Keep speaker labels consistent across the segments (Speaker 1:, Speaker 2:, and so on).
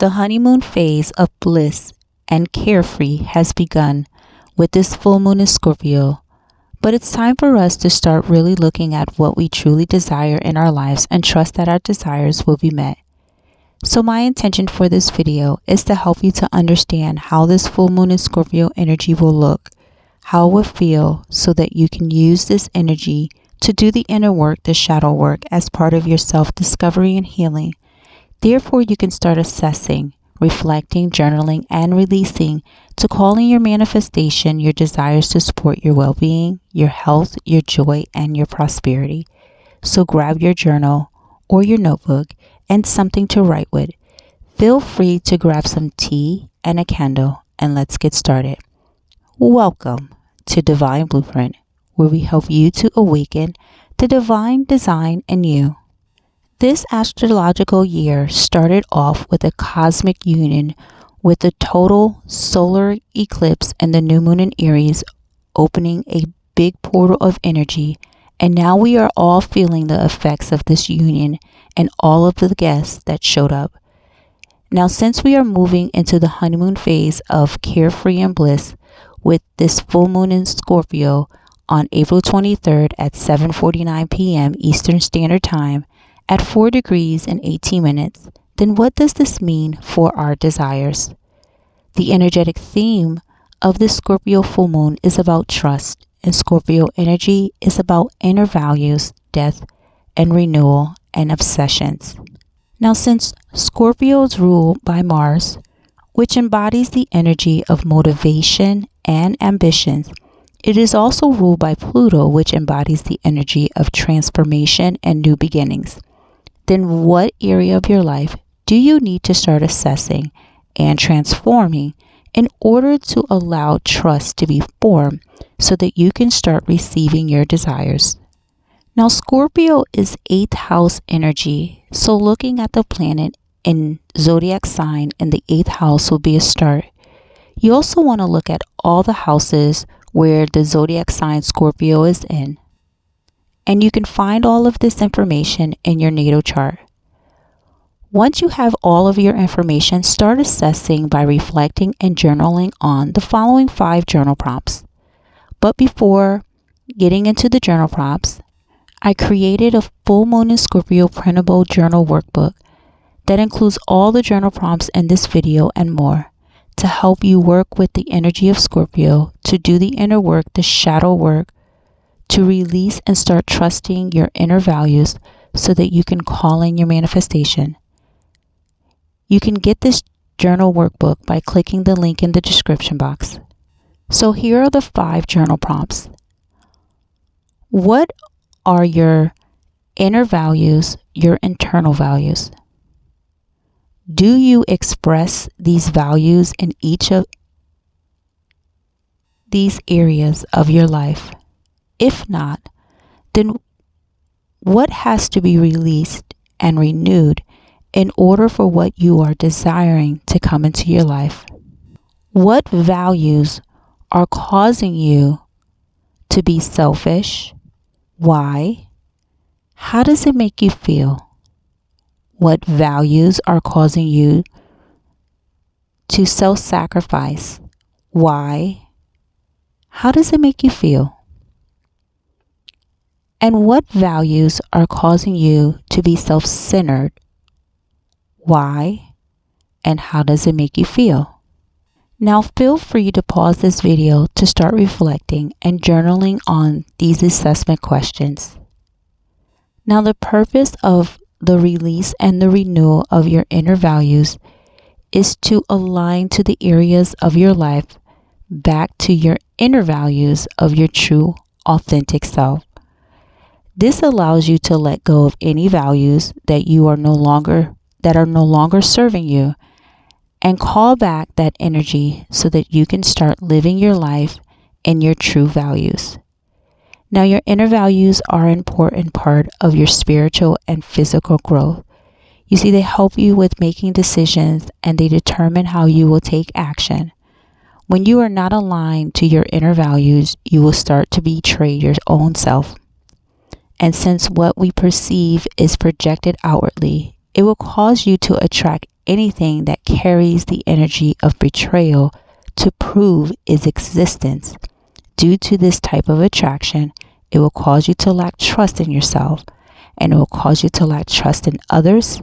Speaker 1: The honeymoon phase of bliss and carefree has begun with this full moon in Scorpio, but it's time for us to start really looking at what we truly desire in our lives and trust that our desires will be met. So my intention for this video is to help you to understand how this full moon in Scorpio energy will look, how it will feel, so that you can use this energy to do the inner work, the shadow work, as part of your self-discovery and healing. Therefore, you can start assessing, reflecting, journaling, and releasing to call in your manifestation, your desires to support your well-being, your health, your joy, and your prosperity. So grab your journal or your notebook and something to write with. Feel free to grab some tea and a candle, and let's get started. Welcome to Dvn Bluprnt, where we help you to awaken the divine design in you. This astrological year started off with a cosmic union with the total solar eclipse and the new moon in Aries opening a big portal of energy, and now we are all feeling the effects of this union and all of the guests that showed up. Now, since we are moving into the honeymoon phase of carefree and bliss with this full moon in Scorpio on April 23rd at 7:49 p.m. Eastern Standard Time, at 4 degrees and 18 minutes, then what does this mean for our desires? The energetic theme of this Scorpio full moon is about trust, and Scorpio energy is about inner values, death, and renewal, and obsessions. Now, since Scorpio is ruled by Mars, which embodies the energy of motivation and ambitions, it is also ruled by Pluto, which embodies the energy of transformation and new beginnings. Then what area of your life do you need to start assessing and transforming in order to allow trust to be formed so that you can start receiving your desires? Now, Scorpio is 8th house energy, so looking at the planet in zodiac sign in the 8th house will be a start. You also want to look at all the houses where the zodiac sign Scorpio is in. And you can find all of this information in your natal chart. Once you have all of your information, start assessing by reflecting and journaling on the following 5 journal prompts. But before getting into the journal prompts, I created a full moon in Scorpio printable journal workbook that includes all the journal prompts in this video and more to help you work with the energy of Scorpio, to do the inner work, the shadow work, to release and start trusting your inner values so that you can call in your manifestation. You can get this journal workbook by clicking the link in the description box. So here are the 5 journal prompts. What are your inner values, your internal values? Do you express these values in each of these areas of your life? If not, then what has to be released and renewed in order for what you are desiring to come into your life? What values are causing you to be selfish? Why? How does it make you feel? What values are causing you to self-sacrifice? Why? How does it make you feel? And what values are causing you to be self-centered? Why? And how does it make you feel? Now feel free to pause this video to start reflecting and journaling on these assessment questions. Now, the purpose of the release and the renewal of your inner values is to align to the areas of your life back to your inner values of your true, authentic self. This allows you to let go of any values that are no longer serving you, and call back that energy so that you can start living your life in your true values. Now, your inner values are an important part of your spiritual and physical growth. You see, they help you with making decisions, and they determine how you will take action. When you are not aligned to your inner values, you will start to betray your own self. And since what we perceive is projected outwardly, It will cause you to attract anything that carries the energy of betrayal to prove its existence. Due to this type of attraction, it will cause you to lack trust in yourself, and it will cause you to lack trust in others,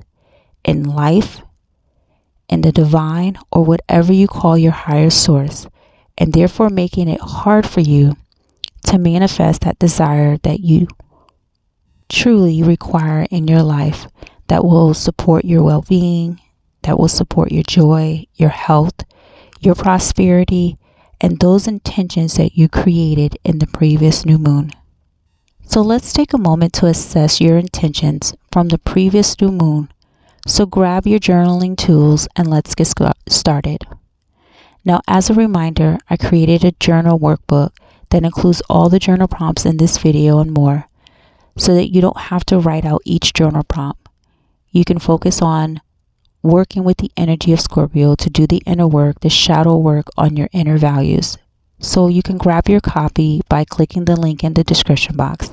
Speaker 1: in life, in the divine, or whatever you call your higher source, and therefore making it hard for you to manifest that desire that you truly require in your life, that will support your well-being, that will support your joy, your health, your prosperity, and those intentions that you created in the previous new moon. So let's take a moment to assess your intentions from the previous new moon. So grab your journaling tools and let's get started. Now, as a reminder, I created a journal workbook that includes all the journal prompts in this video and more, so that you don't have to write out each journal prompt. You can focus on working with the energy of Scorpio to do the inner work, the shadow work on your inner values. So you can grab your copy by clicking the link in the description box.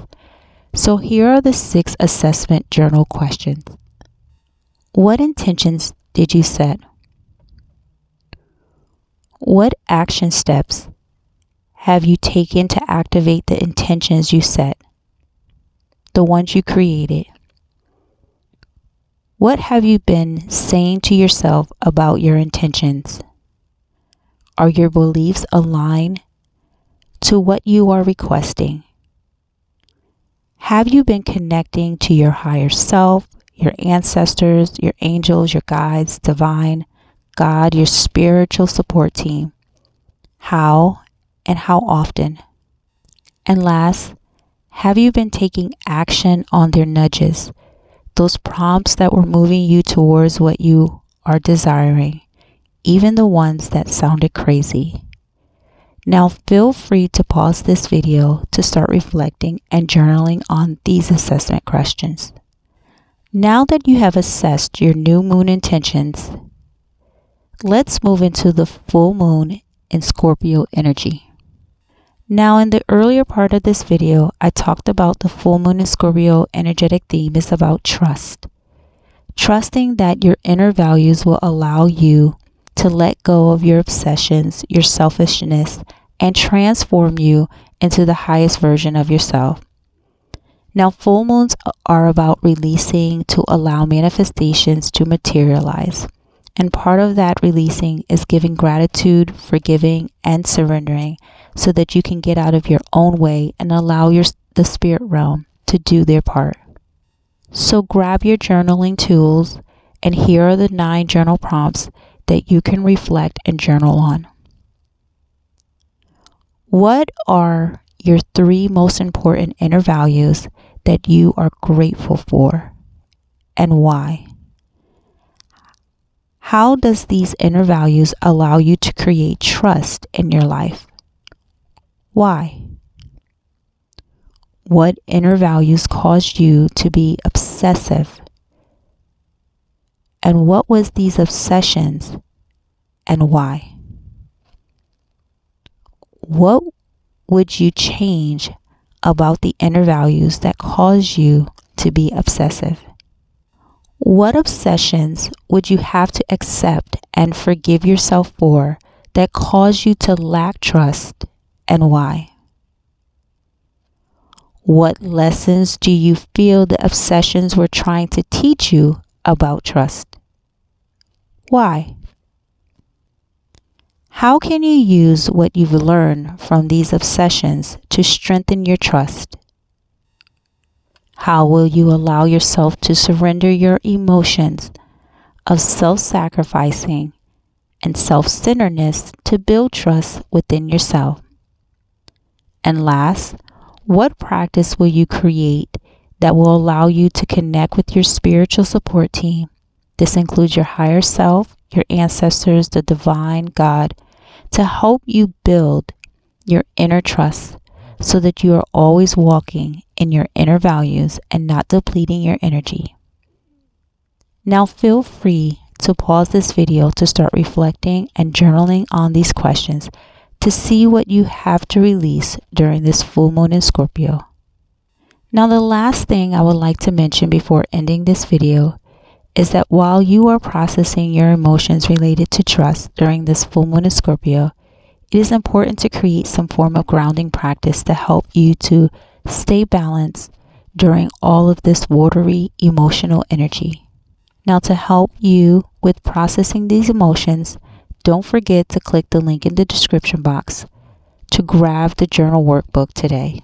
Speaker 1: So here are the 6 assessment journal questions. What intentions did you set? What action steps have you taken to activate the intentions you set, the ones you created? What have you been saying to yourself about your intentions? Are your beliefs aligned to what you are requesting? Have you been connecting to your higher self, your ancestors, your angels, your guides, divine, God, your spiritual support team? How and how often? And last, have you been taking action on their nudges, those prompts that were moving you towards what you are desiring, even the ones that sounded crazy? Now feel free to pause this video to start reflecting and journaling on these assessment questions. Now that you have assessed your new moon intentions, let's move into the full moon in Scorpio energy. Now, in the earlier part of this video, I talked about the full moon in Scorpio energetic theme is about trust. Trusting that your inner values will allow you to let go of your obsessions, your selfishness, and transform you into the highest version of yourself. Now, full moons are about releasing to allow manifestations to materialize. And part of that releasing is giving gratitude, forgiving, and surrendering, so that you can get out of your own way and allow the spirit realm to do their part. So grab your journaling tools, and here are the 9 journal prompts that you can reflect and journal on. What are your 3 most important inner values that you are grateful for, and why? How does these inner values allow you to create trust in your life? Why? What inner values caused you to be obsessive? And what was these obsessions and why? What would you change about the inner values that cause you to be obsessive? What obsessions would you have to accept and forgive yourself for that cause you to lack trust, and why? What lessons do you feel the obsessions were trying to teach you about trust? Why? How can you use what you've learned from these obsessions to strengthen your trust? How will you allow yourself to surrender your emotions of self-sacrificing and self-centeredness to build trust within yourself? And last, what practice will you create that will allow you to connect with your spiritual support team? This includes your higher self, your ancestors, the divine God, to help you build your inner trust so that you are always walking in your inner values and not depleting your energy. Now feel free to pause this video to start reflecting and journaling on these questions to see what you have to release during this full moon in Scorpio. Now, the last thing I would like to mention before ending this video is that while you are processing your emotions related to trust during this full moon in Scorpio, it is important to create some form of grounding practice to help you to stay balanced during all of this watery emotional energy. Now, to help you with processing these emotions, don't forget to click the link in the description box to grab the journal workbook today.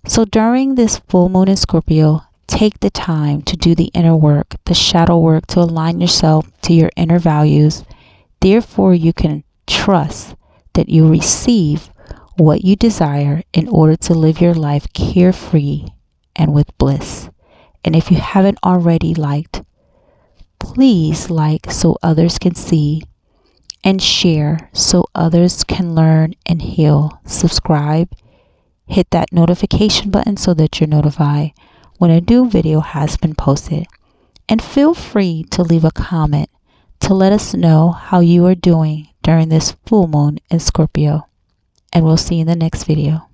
Speaker 1: So during this full moon in Scorpio, take the time to do the inner work, the shadow work, to align yourself to your inner values. Therefore, you can trust that you receive what you desire in order to live your life carefree and with bliss. And if you haven't already liked, please like so others can see, and share so others can learn and heal. Subscribe, hit that notification button so that you're notified when a new video has been posted. And feel free to leave a comment to let us know how you are doing during this full moon in Scorpio. And we'll see you in the next video.